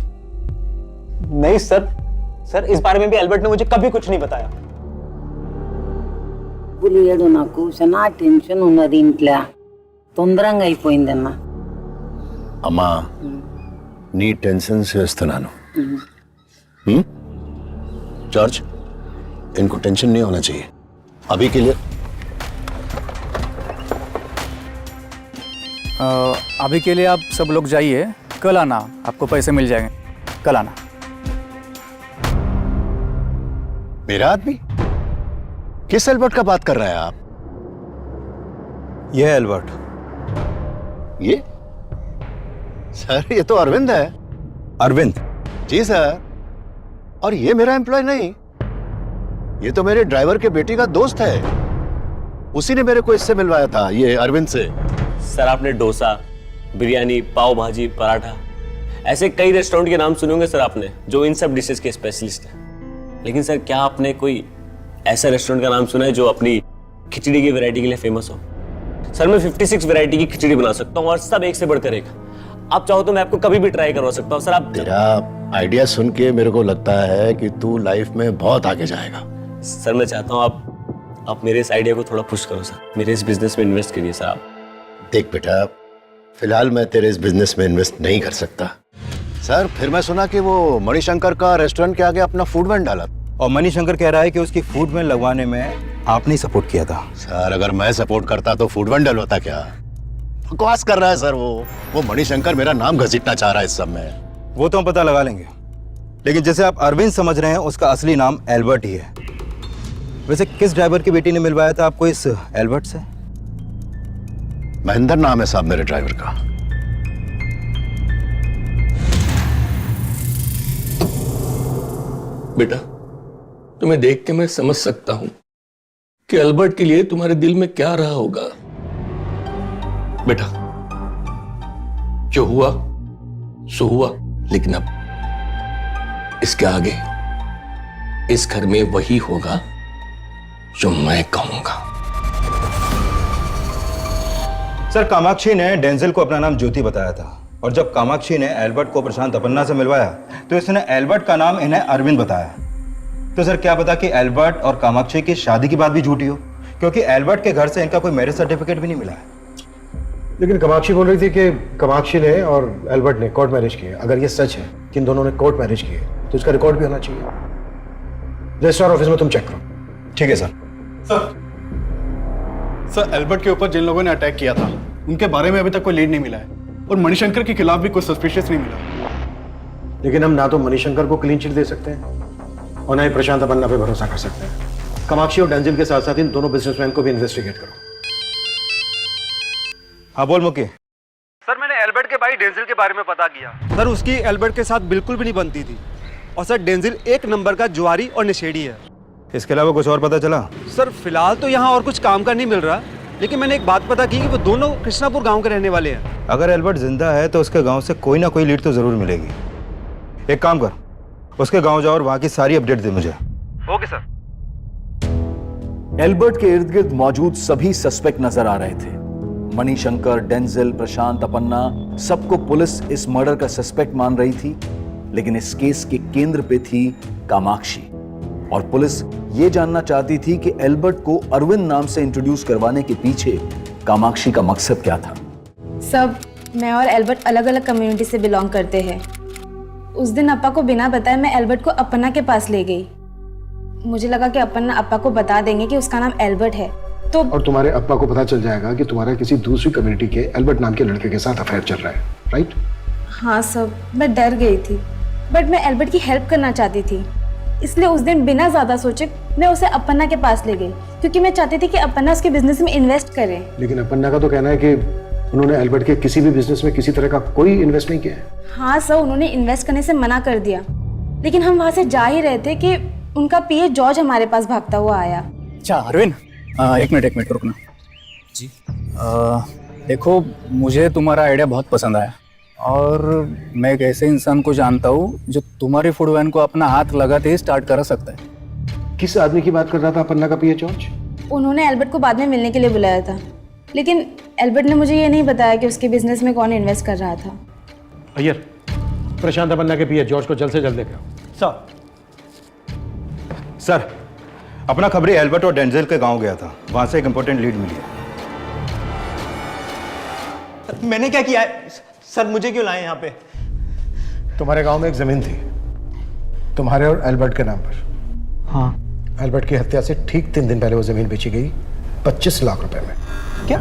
नहीं सर, सर इस बारे में भी एल्बर्ट ने मुझे कभी कुछ नहीं बताया। పులియడు నాకు చాలా టెన్షన్ ఉన్నది ఇంట్లో తొందరగా అయిపోయిందన్న అమ్మా నీ టెన్షన్ చేస్తున్నాను जॉर्ज इनको टेंशन नहीं होना चाहिए अभी के लिए। अभी के लिए आप सब लोग जाइए, कल आना, आपको पैसे मिल जाएंगे, कल आना। मेरा आदमी? किस एल्बर्ट का बात कर रहे हैं आप? यह एल्बर्ट। ये सर ये तो अरविंद है। अरविंद? जी सर। और ये मेरा एम्प्लॉय नहीं, ये तो मेरे ड्राइवर के बेटी का दोस्त है। उसी ने मेरे को इससे मिलवाया था, ये अरविंद से। सर आपने डोसा, बिरयानी, पाव भाजी, पराठा ऐसे कई रेस्टोरेंट के नाम सुने होंगे सर आपने, जो इन सब डिशेस के स्पेशलिस्ट हैं। लेकिन सर क्या आपने कोई ऐसा रेस्टोरेंट का नाम सुना है जो अपनी खिचड़ी की वैरायटी के लिए फेमस हो? सर मैं 56 वैरायटी की खिचड़ी बना सकता हूँ और सब एक से बढ़कर एक। आप चाहो तो मैं आपको कभी भी ट्राई करवा सकता हूँ सर। आप तेरा आइडिया सुन के मेरे को लगता है कि तू लाइफ में बहुत आगे जाएगा। सर मैं चाहता हूँ आप मेरे इस आइडिया को थोड़ा पुश करो सर, मेरे इस बिजनेस में इन्वेस्ट करिए सर आप। देख बेटा, फिलहाल मैं तेरे इस बिजनेस में इन्वेस्ट नहीं कर सकता। सर फिर मैं सुना कि वो मणिशंकर का रेस्टोरेंट के आगे अपना फूड वैन डाला और मणिशंकर कह रहा है कि उसकी फूड वैन लगवाने में आपने सपोर्ट किया था। सर अगर मैं सपोर्ट करता तो फूड वैन डलवाता क्या? बकवास कर रहा है सर। वो मणिशंकर मेरा नाम घसीटना चाह रहा है इस सब में। वो तो हम पता लगा लेंगे, लेकिन जैसे आप अरविंद समझ रहे हैं उसका असली नाम एल्बर्ट ही है। वैसे किस ड्राइवर की बेटी ने मिलवाया था आपको इस एल्बर्ट से? महेंद्र नाम है साहब मेरे ड्राइवर का। बेटा तुम्हें देख के मैं समझ सकता हूं कि एल्बर्ट के लिए तुम्हारे दिल में क्या रहा होगा। बेटा जो हुआ सो हुआ, लेकिन अब इसके आगे इस घर में वही होगा जो मैं कहूंगा। सर कामाक्षी ने डेंजल को अपना नाम ज्योति बताया था और जब कामाक्षी ने एल्बर्ट को प्रशांत अपन्ना से मिलवाया तो इसने एल्बर्ट का नाम इन्हें अरविंद बताया। तो सर क्या पता कि एल्बर्ट और कामाक्षी की शादी की बात भी झूठी हो, क्योंकि एल्बर्ट के घर से इनका कोई मैरिज सर्टिफिकेट भी नहीं मिला है। लेकिन कामाक्षी बोल रही थी कि कामाक्षी ने और एल्बर्ट ने कोर्ट मैरिज किए। अगर ये सच है कि इन दोनों ने कोर्ट मैरिज किए तो इसका रिकॉर्ड भी होना चाहिए। रजिस्ट्रार ऑफिस में तुम चेक करो। ठीक है सर। सर एल्बर्ट के ऊपर जिन लोगों ने अटैक किया था उनके बारे में अभी तक कोई लीड नहीं मिला है और मणिशंकर के खिलाफ भी कोई सस्पिशियस नहीं मिला। लेकिन हम ना तो मणिशंकर को क्लीन चिट दे सकते हैं और ना ही प्रशांत अपन्ना पे भरोसा कर सकते हैं। कामाक्षी और डेंजिल के साथ साथ इन दोनों बिजनेसमैन को भी इन्वेस्टिगेट करो। हाँ बोल मुके। सर मैंने एल्बर्ट के भाई डेंजिल के बारे में पता किया। सर उसकी एल्बर्ट के साथ बिल्कुल भी नहीं बनती थी और सर डेंजिल एक नंबर का जुआरी और नशेड़ी है। इसके अलावा कुछ और पता चला? सर फिलहाल तो यहाँ और कुछ काम का नहीं मिल रहा, लेकिन मैंने एक बात पता की कि वो दोनों कृष्णापुर गांव के रहने वाले हैं। अगर एल्बर्ट जिंदा है तो उसके गांव से कोई ना कोई लीड तो जरूर मिलेगी। एक काम कर, उसके गांव जाओ और वहां की सारी अपडेट दे मुझे। Okay sir. एल्बर्ट के इर्द गिर्द मौजूद सभी सस्पेक्ट नजर आ रहे थे। मणिशंकर, डेंजिल, प्रशांत, अपन्ना, सबको पुलिस इस मर्डर का सस्पेक्ट मान रही थी, लेकिन इस केस के केंद्र पे थी कामाक्षी। और पुलिस ये जानना चाहती थी कि एल्बर्ट को अरविंद नाम से इंट्रोड्यूस करवाने के पीछे कामाक्षी का मकसद क्या था। सब मैं और एल्बर्ट अलग अलग कम्युनिटी से बिलोंग करते हैं। उस दिन अप्पा को बिना बताए मैं एल्बर्ट को अपन्ना के पास ले गई। मुझे लगा कि अपन्ना अप्पा को बता देंगे कि उसका नाम एल्बर्ट है, तो और तुम्हारे अप्पा को पता चल जाएगा कि तुम्हारा किसी दूसरी कम्युनिटी के एल्बर्ट नाम के लड़के के साथ अफेयर चल रहा है, राइट? हाँ सब, मैं डर गई थी, बट मैं एल्बर्ट की हेल्प करना चाहती थी, इसलिए उस दिन बिना ज्यादा सोचे मैं उसे अपन्ना के पास ले गई, क्योंकि मैं चाहती थी कि अपन्ना उसके बिजनेस में इन्वेस्ट करे। लेकिन अपन्ना का तो कहना है कि उन्होंने एल्बर्ट के किसी भी बिजनेस में किसी तरह का कोई इन्वेस्ट नहीं किया है। हाँ सर, उन्होंने इन्वेस्ट करने से मना कर दिया, लेकिन हम वहाँ से जा ही रहे थे कि उनका पीए जॉर्ज हमारे पास भागता हुआ आया। अच्छा अरविंद, एक मिनट रुकना जी। देखो, मुझे तुम्हारा आइडिया बहुत पसंद आया और मैं एक ऐसे इंसान को जानता हूँ जो तुम्हारी फूड वैन को अपना हाथ लगाते ही स्टार्ट कर सकता है। किस आदमी की बात कर रहा था अपन्ना का पीए जॉर्ज? उन्होंने एल्बर्ट को बाद में मिलने के लिए बुलाया था, लेकिन एल्बर्ट ने मुझे ये नहीं बताया कि उसके बिजनेस में कौन इन्वेस्ट कर रहा था। अय्यर, प्रशांत अपन्ना के पीए जॉर्ज को जल्द से जल्द लेकर आओ। सर, अपना खबरी एल्बर्ट और डेंजल के गांव गया था, वहां से एक इंपॉर्टेंट लीड मिली है। मैंने क्या किया है सर? मुझे क्यों लाए यहाँ पे? तुम्हारे गांव में एक जमीन थी तुम्हारे और एल्बर्ट के नाम पर। हाँ। एल्बर्ट की हत्या से ठीक 3 दिन पहले वो जमीन बेची गई 25 लाख रुपए में। क्या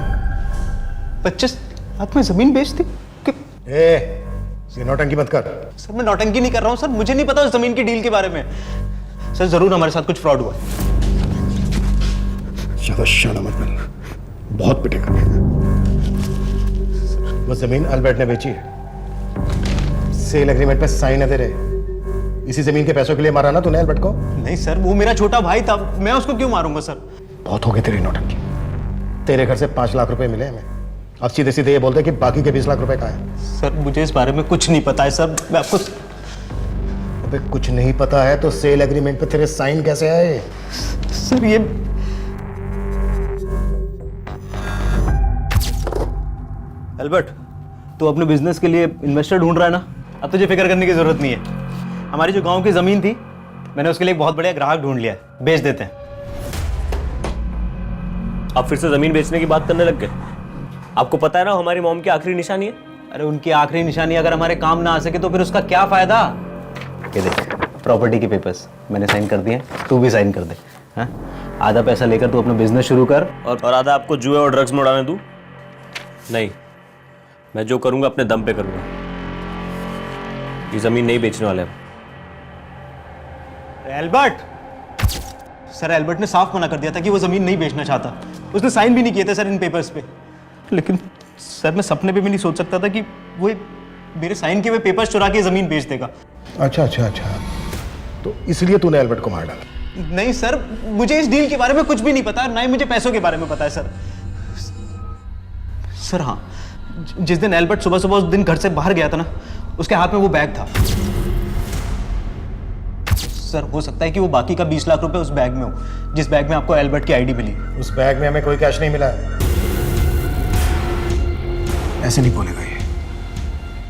25 लाख में जमीन बेचती? ये नौटंकी मत कर। सर मैं नौटंकी नहीं कर रहा हूँ सर, मुझे नहीं पता उस जमीन की डील के बारे में। सर जरूर हमारे साथ कुछ फ्रॉड हुआ। ज्यादा शाना मत बनना, बहुत पिटेगा। वो जमीन एल्बर्ट ने बेची है, सेल एग्रीमेंट पे साइन है तेरे। इसी जमीन के पैसों के लिए मारा ना तूने एल्बर्ट को? नहीं सर, वो मेरा छोटा भाई था, मैं उसको क्यों मारूंगा सर? बहुत हो गई तेरी नौटंकी। तेरे घर से 5 लाख रुपए मिले हमें, अब सीधे सीधे ये बोलते कि बाकी के 20 लाख रुपए कहाँ हैं? सर मुझे इस बारे में कुछ नहीं पता है सर, मैं आपको। अबे कुछ नहीं पता है तो सेल एग्रीमेंट पे तेरे साइन कैसे आए? सर ये एल्बर्ट, तू अपने बिजनेस के लिए इन्वेस्टर ढूंढ रहा है ना? अब तुझे फिक्र करने की जरूरत नहीं है। हमारी जो गांव की जमीन थी, मैंने उसके लिए एक बहुत बढ़िया ग्राहक ढूंढ लिया है, बेच देते हैं। आप फिर से जमीन बेचने की बात करने लग गए? आपको पता है ना हमारी मॉम की आखिरी निशानी है। अरे उनकी आखिरी निशानी अगर हमारे काम ना आ सके तो फिर उसका क्या फायदा? ये देख, प्रॉपर्टी के पेपर्स मैंने साइन कर दिए, तू भी साइन कर दे। हाँ? आधा पैसा लेकर तू अपना बिजनेस शुरू कर और आधा आपको जुए और ड्रग्स में उड़ाने दूं? नहीं, मैं जो करूंगा अपने दम पे करूंगा। ये जमीन नहीं बेचने वाले हम। एल्बर्ट, सर एल्बर्ट ने साफ मना कर दिया था कि वो जमीन नहीं बेचना चाहता। उसने साइन भी नहीं किए थे सर इन पेपर्स पे। लेकिन सर मैं सपने पे भी नहीं सोच सकता था कि वो मेरे साइन किए हुए पेपर्स चुरा के जमीन बेच देगा। अच्छा, तो इसलिए तूने एल्बर्ट को मार डाला? नहीं सर, मुझे इस डील के बारे में कुछ भी नहीं पता, ना ही मुझे पैसों के बारे में पता है सर। सर हाँ, जिस दिन एल्बर्ट सुबह सुबह उस दिन घर से बाहर गया था ना, उसके हाथ में वो बैग था। सर हो सकता है कि वो बाकी का 20 लाख रुपए उस बैग में हो, जिस बैग में आपको एल्बर्ट की आईडी मिली। उस बैग में हमें कोई कैश नहीं मिला है। ऐसे नहीं बोलेगा ये।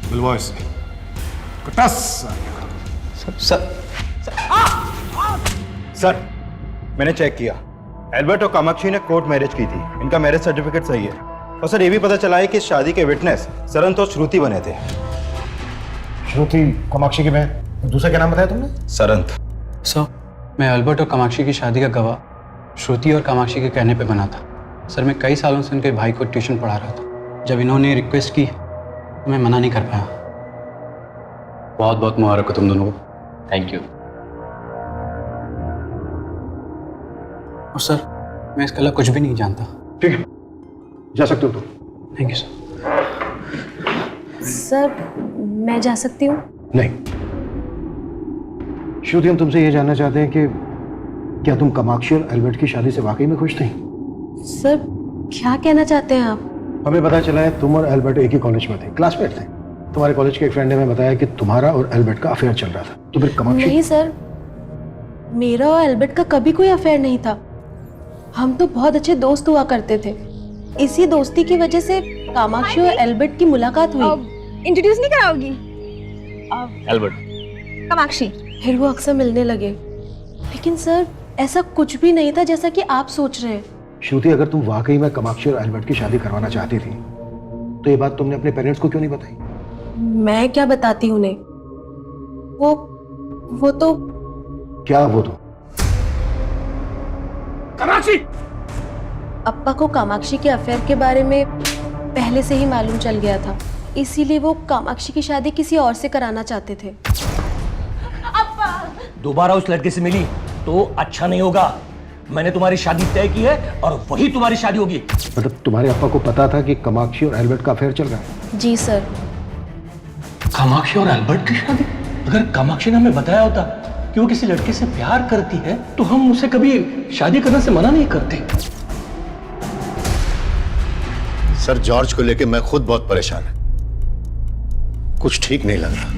बुलवाओ इससे। सर मैंने चेक किया, एल्बर्ट और कामाक्षी ने कोर्ट मैरिज की थी, इनका मैरिज सर्टिफिकेट सही है। और सर ये भी पता चला है कि इस शादी के विटनेस सरंत और श्रुति बने थे। श्रुति कामाक्षी की बहन, दूसरा क्या नाम बताया तुमने? सरंत। सर मैं एल्बर्ट और कामाक्षी की शादी का गवाह श्रुति और कामाक्षी के कहने पे बना था। सर मैं कई सालों से उनके भाई को ट्यूशन पढ़ा रहा था। जब इन्होंने रिक्वेस्ट की तो मैं मना नहीं कर पाया। बहुत बहुत मुबारक हो तुम दोनों को। Thank you. और सर मैं इसके अलावा कुछ भी नहीं जानता। ठीक है, जा सकते हो तुम। Thank you sir. सर मैं जा सकती हूँ? नहीं, श्रुति हम तुमसे ये जानना चाहते हैं कि क्या तुम कामाक्षी और एल्बर्ट की शादी से वाकई में खुश थी? सर क्या कहना चाहते हैं आप? हमें पता चला है तुम और एल्बर्ट एक ही कॉलेज में थे, क्लासमेट थे। तुम्हारे कॉलेज के एक फ्रेंड ने हमें बताया कि तुम्हारा और एल्बर्ट का अफेयर चल रहा था। तो फिर कामाक्षी? नहीं सर, मेरा और एल्बर्ट का कभी कोई अफेयर नहीं था। हम तो बहुत अच्छे दोस्त हुआ करते थे। इसी दोस्ती की वजह से कामाक्षी और एल्बर्ट की मुलाकात हुई। इंट्रोड्यूस नहीं कराओगी? एल्बर्ट। कामाक्षी। फिर वो अक्सर मिलने लगे। लेकिन सर ऐसा कुछ भी नहीं था जैसा कि आप सोच रहे हैं। श्रुति, अगर तुम वाकई में कामाक्षी और एल्बर्ट की शादी करवाना चाहती थी तो ये बात तुमने अपने पेरेंट्स को क्यों नहीं बताई? मैं क्या बताती उन्हें? वो तो क्या वो तो? कामाक्षी! अप्पा को कामाक्षी के अफेयर के बारे में पहले से ही मालूम चल गया था, इसीलिए वो कामाक्षी की शादी किसी और से कराना चाहते थे। दोबारा उस लड़के से मिली तो अच्छा नहीं होगा। मैंने तुम्हारी शादी तय की है और वही तुम्हारी शादी होगी। मतलब तुम्हारे अप्पा को पता था कि कामाक्षी और एल्बर्ट का अफेयर चल रहा है? जी सर। कामाक्षी और एल्बर्ट की शादी? अगर कामाक्षी ने हमें बताया होता कि वो किसी लड़के से प्यार करती है तो हम उसे कभी शादी करने से मना नहीं करते। सर, जॉर्ज को लेके मैं खुद बहुत परेशान है। कुछ ठीक नहीं लग रहा।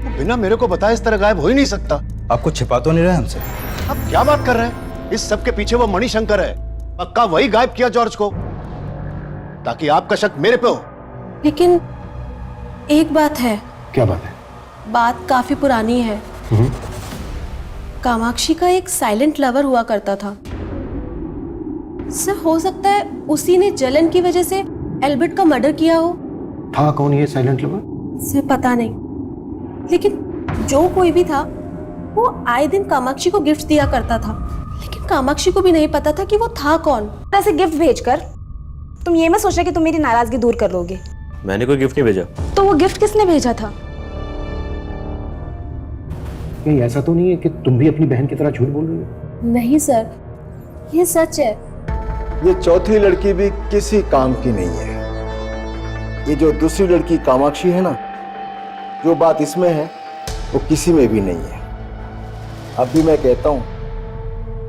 वो बिना मेरे को बताए इस तरह गायब हो ही नहीं सकता। आपको छिपा तो नहीं रहे हमसे? आप क्या बात कर रहे हैं? इस सब के पीछे वो मणिशंकर है। पक्का वही गायब किया जॉर्ज को, ताकि आपका शक मेरे पे हो। लेकिन एक बात है। क्या बात है? बात काफी पुरानी है। कामाक्षी का एक साइलेंट लवर हुआ करता था। सर हो सकता है उसी ने जलन की वजह से एल्बर्ट का मर्डर किया हो। था कौन ये साइलेंट लवर? सर पता नहीं, लेकिन जो कोई भी था वो आए दिन कामाक्षी को गिफ्ट दिया करता था। लेकिन कामाक्षी को भी नहीं पता था कि वो था कौन। ऐसे गिफ्ट भेजकर तुम ये मत सोचना कि तुम मेरी नाराजगी दूर कर लोगे। मैंने कोई गिफ्ट नहीं भेजा। तो वो गिफ्ट किसने भेजा था? कहीं ऐसा तो नहीं है कि तुम भी अपनी बहन की तरह झूठ बोल रही हो? नहीं सर, ये सच है। ये चौथी लड़की भी किसी काम की नहीं है। ये जो दूसरी लड़की कामाक्षी है ना, जो बात इसमें है वो किसी में भी नहीं है। अब भी मैं कहता हूं,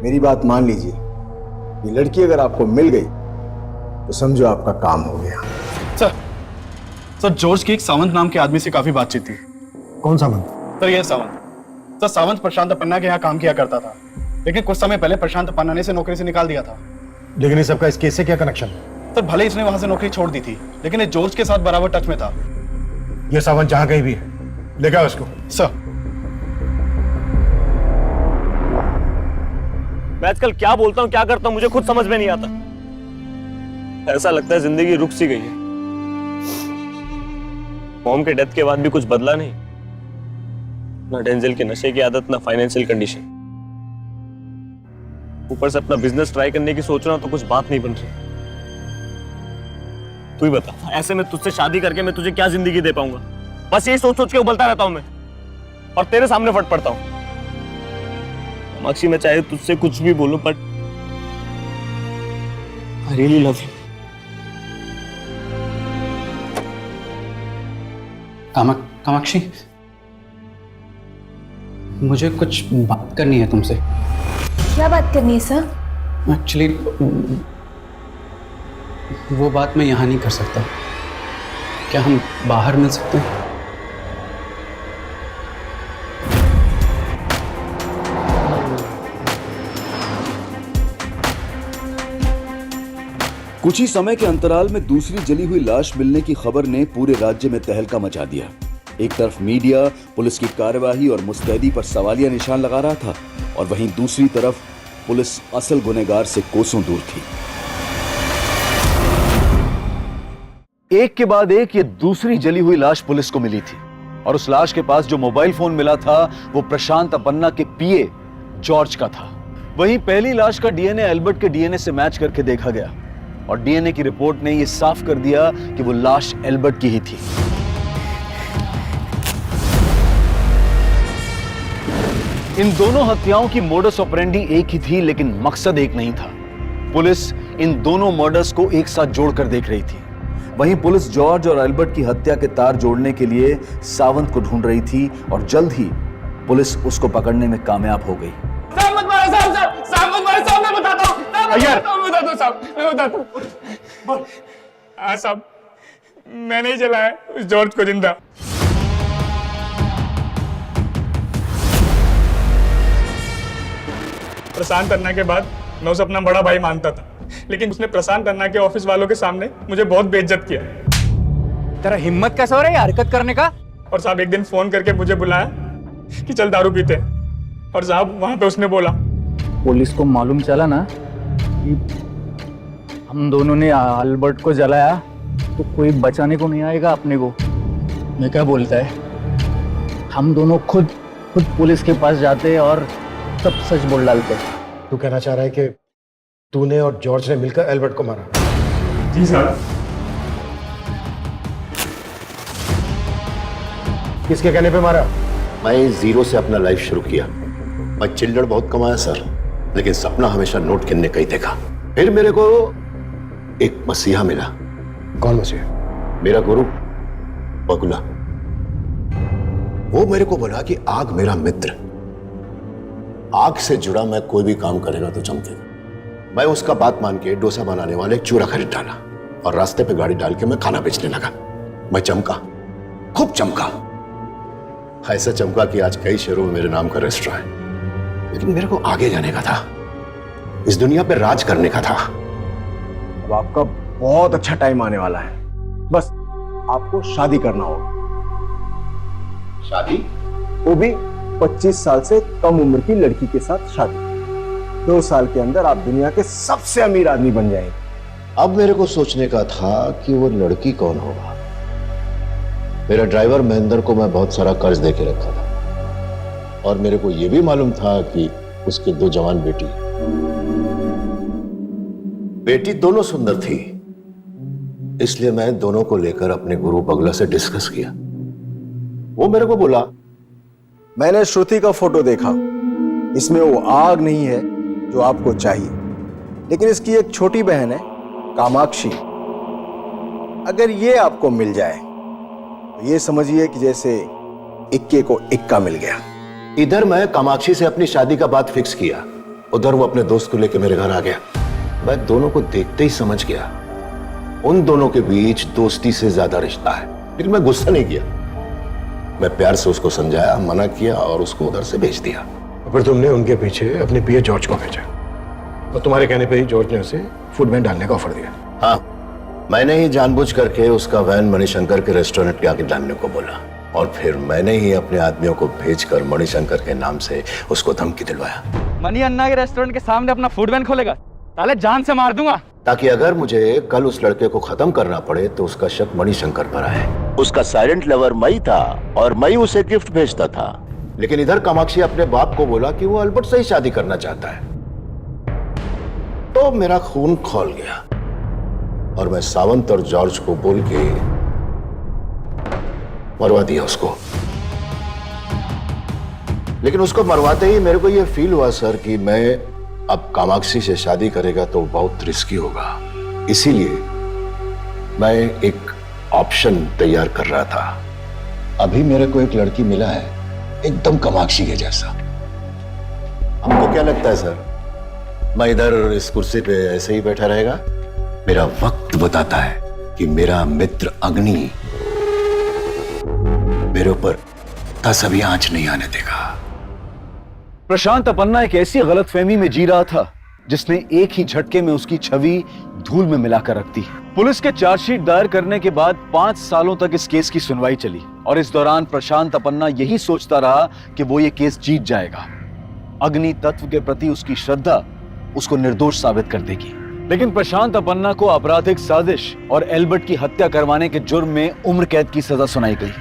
मेरी बात मान लीजिए। ये लड़की अगर आपको मिल गई तो समझो आपका काम हो गया। सर, जॉर्ज की एक सावंत नाम के आदमी से काफी बातचीत थी। कौन सावंत? सर ये सावंत। सर सावंत प्रशांत पन्ना के यहाँ काम किया करता था, लेकिन कुछ समय पहले प्रशांत पन्ना ने इसे नौकरी से निकाल दिया था। लेकिन इस सबका इस केस से क्या कनेक्शन? सर भले इसने वहां से नौकरी छोड़ दी थी, लेकिन ये जॉर्ज के साथ बराबर टच में था। ये सावंत जहां कहीं भी है, लेगा उसको। सर मैं आजकल क्या बोलता हूँ, क्या करता हूँ, मुझे खुद समझ में नहीं आता। ऐसा लगता है जिंदगी रुक सी गई है। मॉम के डेथ के बाद भी कुछ बदला नहीं। ना डेंजल के नशे की आदत, ना फाइनेंशियल कंडीशन। ऊपर से अपना बिजनेस ट्राई करने की सोच रहा हूं तो कुछ बात नहीं बन रही। तू ही बता, ऐसे में तुझसे शादी करके मैं तुझे क्या जिंदगी दे पाऊंगा? बस यही सोच सोच के उबलता रहता हूं मैं, और तेरे सामने फट पड़ता हूं। कामाक्षी, मैं चाहे तुझसे कुछ भी बोलूं, but I really love you. Kamakshi, मुझे कुछ बात करनी है तुमसे। क्या बात करनी है सर? एक्चुअली वो बात मैं यहाँ नहीं कर सकता। क्या हम बाहर मिल सकते हैं? कुछ ही समय के अंतराल में दूसरी जली हुई लाश मिलने की खबर ने पूरे राज्य में तहलका मचा दिया। एक तरफ मीडिया पुलिस की कार्यवाही और मुस्तैदी पर सवालिया निशान लगा रहा था, और वहीं दूसरी तरफ पुलिस असल गुनहगार से कोसों दूर थी। एक के बाद एक ये दूसरी जली हुई लाश पुलिस को मिली थी, और उस लाश के पास जो मोबाइल फोन मिला था वो प्रशांत पन्ना के पीए जॉर्ज का था। वहीं पहली लाश का डीएनए एल्बर्ट के डीएनए से मैच करके देखा गया, और डीएनए की रिपोर्ट ने यह साफ कर दिया कि वो लाश एल्बर्ट की ही थी। इन दोनों हत्याओं की मोडस ऑपरेंडी एक ही थी, लेकिन मकसद एक नहीं था। पुलिस इन दोनों मर्डर्स को एक साथ जोड़कर देख रही थी। वहीं पुलिस जॉर्ज और एल्बर्ट की हत्या के तार जोड़ने के लिए सावंत को ढूंढ रही थी, और जल्द ही पुलिस उसको पकड़ने में कामयाब हो गई। साहब, मैंने ही जलाया उस जॉर्ज को जिंदा। प्रशांत पन्ना के बाद मैं उसे अपना बड़ा भाई मानता था, लेकिन उसने प्रशांत अन्ना के ऑफिस वालों के सामने मुझे बहुत बेइज्जत किया। तेरा हिम्मत कैसे हो रहा है हरकत करने का? और साहब एक दिन फोन करके मुझे बुलाया कि चल दारू पीते हैं। और साहब वहां पे उसने बोला, पुलिस को मालूम चला ना कि हम दोनों ने अल्बर्ट को जलाया तो कोई बचाने को नहीं आएगा अपने को। मैं क्या बोलता है, हम दोनों खुद पुलिस के पास जाते और सब सच बोल डालते। तू कहना चाह रहा है कि तूने और जॉर्ज ने मिलकर एल्बर्ट को मारा? जी सर। किसके कहने पे मारा? मैं जीरो से अपना लाइफ शुरू किया। मैं चिल्लड़ बहुत कमाया सर, लेकिन सपना हमेशा नोट गिनने का ही देखा। फिर मेरे को एक मसीहा मिला। कौन मसीहा? मेरा गुरु बगुला। वो मेरे को बोला कि आग मेरा मित्र, आग से जुड़ा मैं कोई भी काम करेगा तो चमकेगा। मैं उसका बात मान के डोसा बनाने वाले एक चूरा खरीद डाला और रास्ते पे गाड़ी डाल के मैं खाना बेचने लगा। मैं चमका, खूब चमका, ऐसा चमका कि आज कई शहरों में मेरे नाम का रेस्टोरेंट है। लेकिन मेरे को आगे जाने का था, इस दुनिया पे राज करने का था। अब आपका बहुत अच्छा टाइम आने वाला है, बस आपको शादी करना होगा। शादी? वो भी 25 साल से कम उम्र की लड़की के साथ शादी। 2 साल के अंदर आप दुनिया के सबसे अमीर आदमी बन जाएंगे। अब मेरे को सोचने का था कि वो लड़की कौन होगा। मेरा ड्राइवर महेंद्र को मैं बहुत सारा कर्ज दे के रखा था और मेरे को यह भी मालूम था कि उसके 2 जवान बेटी दोनों सुंदर थी। इसलिए मैं दोनों को लेकर अपने गुरु बगला से डिस्कस किया। वो मेरे को बोला, मैंने श्रुति का फोटो देखा, इसमें वो आग नहीं है जो आपको चाहिए, लेकिन इसकी एक छोटी बहन है कामाक्षी। अगर ये आपको मिल जाए तो ये समझिए कि जैसे इक्के को इक्का मिल गया। इधर मैं कामाक्षी से अपनी शादी का बात फिक्स किया, उधर वो अपने दोस्त को लेकर मेरे घर आ गया। मैं दोनों को देखते ही समझ गया उन दोनों के बीच दोस्ती से ज्यादा रिश्ता है। लेकिन मैं गुस्सा नहीं किया, मैं प्यार से उसको समझाया, मना किया और उसको उधर से भेज दिया। फिर तुमने उनके पीछे अपने पीए जॉर्ज को भेजा और तुम्हारे कहने पे ही जॉर्ज ने उसे फूड वैन डालने का ऑफर दिया। हाँ, मैंने ही जानबूझ करके उसका वैन मणिशंकर के रेस्टोरेंट के आगे डालने को बोला और फिर मैंने ही अपने आदमियों को भेजकर मणिशंकर के नाम से उसको धमकी दिलवाया। मनी अन्ना के रेस्टोरेंट के सामने अपना फूड वैन खोलेगा, साले जान से मार दूंगा। ताकि अगर मुझे कल उस लड़के को खत्म करना पड़े तो उसका शक मणिशंकर पर आए। उसका साइलेंट लवर मई था और मई उसे गिफ्ट भेजता था। लेकिन इधर कामाक्षी अपने बाप को बोला कि वो अल्बर्ट से ही शादी करना चाहता है। तो मेरा खून खौल गया और मैं सावंत और जॉर्ज को बोल के मरवा दिया उसको। लेकिन उसको मरवाते ही मेरे को यह फील हुआ सर कि मैं अब कामाक्षी से शादी करेगा तो बहुत रिस्की होगा। इसीलिए मैं एक ऑप्शन तैयार कर रहा था। अभी मेरे को एक लड़की मिला है एकदम कामाक्षी के जैसा। आपको क्या लगता है सर, मैं इधर इस कुर्सी पे ऐसे ही बैठा रहेगा? मेरा वक्त बताता है कि मेरा मित्र अग्नि मेरे ऊपर तसभी आंच नहीं आने देगा। प्रशांत अपन्ना एक ऐसी गलतफहमी में जी रहा था जिसने एक ही झटके में उसकी छवि धूल में मिलाकर रख दी। पुलिस के चार्जशीट दायर करने के बाद 5 सालों तक इस केस की सुनवाई चली और इस दौरान प्रशांत अपन्ना यही सोचता रहा कि वो ये केस जीत जाएगा। अग्नि तत्व के प्रति उसकी श्रद्धा उसको निर्दोष साबित कर देगी। लेकिन प्रशांत अपन्ना को आपराधिक साजिश और एल्बर्ट की हत्या करवाने के जुर्म में उम्र कैद की सजा सुनाई गई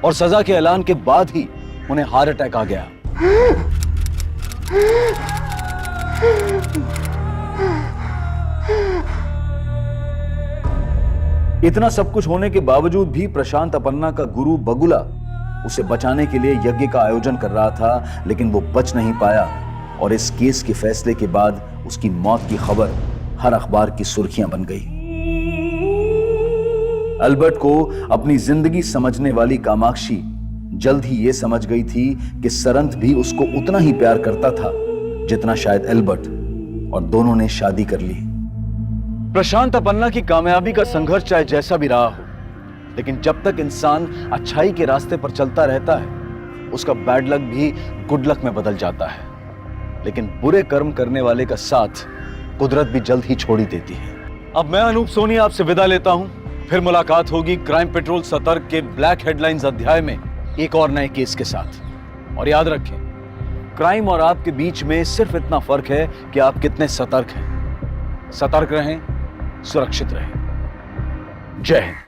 और सजा के ऐलान के बाद ही उन्हें हार्ट अटैक आ गया। इतना सब कुछ होने के बावजूद भी प्रशांत अपन्ना का गुरु बगुला उसे बचाने के लिए यज्ञ का आयोजन कर रहा था, लेकिन वो बच नहीं पाया और इस केस के फैसले के बाद उसकी मौत की खबर हर अखबार की सुर्खियां बन गई। अल्बर्ट को अपनी जिंदगी समझने वाली कामाक्षी जल्द ही यह समझ गई थी कि सरंत भी उसको उतना ही प्यार करता था जितना शायद एल्बर्ट, और दोनों ने शादी कर ली। प्रशांत अपन्ना की कामयाबी का संघर्ष चाहे जैसा भी रहा हो, लेकिन जब तक इंसान अच्छाई के रास्ते पर चलता रहता है उसका बैड लक भी गुड लक में बदल जाता है। लेकिन बुरे कर्म करने वाले का साथ कुदरत भी जल्द ही छोड़ ही देती है। अब मैं अनूप सोनी आपसे विदा लेता हूं, फिर मुलाकात होगी क्राइम पेट्रोल सतर्क के ब्लैक हेडलाइंस अध्याय में एक और नए केस के साथ। और याद रखें, क्राइम और आपके बीच में सिर्फ इतना फर्क है कि आप कितने सतर्क हैं। सतर्क रहें, सुरक्षित रहें। जय हिंद।